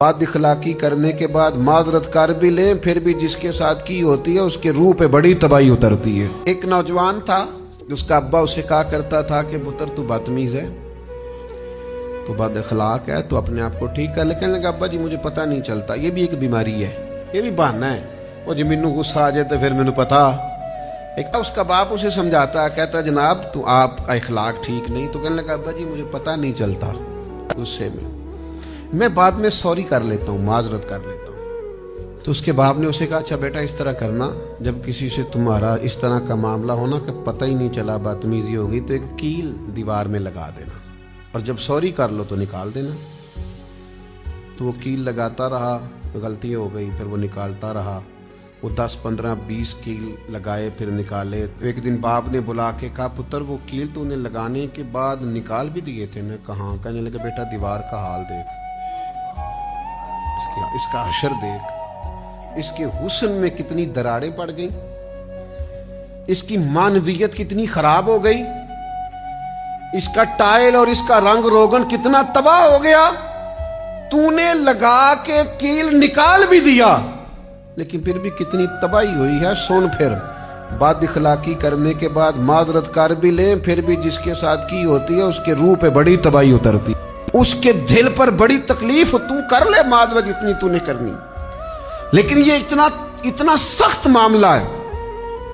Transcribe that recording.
بد اخلاقی کرنے کے بعد معذرت کر بھی لیں پھر بھی جس کے ساتھ کی ہوتی ہے اس کے روح پہ بڑی تباہی اترتی ہے۔ ایک نوجوان تھا، اس کا ابا اسے کہا کرتا تھا کہ پتر تو بدتمیز ہے، تو بد اخلاق ہے، تو اپنے آپ کو ٹھیک کر، لیکن لگا ابا جی مجھے پتہ نہیں چلتا، یہ بھی ایک بیماری ہے، یہ بھی بہانہ ہے، وہ جی مینوں غصہ آ جائے تو پھر مینوں پتا۔ ایک اس کا باپ اسے سمجھاتا ہے، کہتا جناب تو آپ کا اخلاق ٹھیک نہیں، تو کہنے لگا ابا جی مجھے پتہ نہیں چلتا، غصے میں بعد میں سوری کر لیتا ہوں، معذرت کر لیتا ہوں۔ تو اس کے باپ نے اسے کہا اچھا بیٹا اس طرح کرنا، جب کسی سے تمہارا اس طرح کا معاملہ ہونا کہ پتہ ہی نہیں چلا بدتمیزی ہوگی تو ایک کیل دیوار میں لگا دینا، اور جب سوری کر لو تو نکال دینا۔ تو وہ کیل لگاتا رہا، غلطی ہو گئی، پھر وہ نکالتا رہا، وہ 10 15 20 کیل لگائے پھر نکالے۔ ایک دن باپ نے بلا کے کہا پتر وہ کیل تو نے لگانے کے بعد نکال بھی دیے تھے؟ نے کہا ہاں۔ کہنے لگا بیٹا دیوار کا حال دیکھ، اس کا حشر دیکھ، اس کے حسن میں کتنی دراڑیں پڑ گئیں، اس کی معنویت کتنی خراب ہو گئی، اس کا ٹائل اور اس کا رنگ روغن کتنا تباہ ہو گیا۔ تو نے لگا کے کیل نکال بھی دیا لیکن پھر بھی کتنی تباہی ہوئی ہے۔ سن پھر بد اخلاقی کرنے کے بعد معذرت کر بھی لیں پھر بھی جس کے ساتھ کی ہوتی ہے اس کے روح پہ بڑی تباہی اترتی، اس کے دل پر بڑی تکلیف، تو کر لے معذرت جتنی تو نے کرنی، لیکن یہ اتنا سخت معاملہ ہے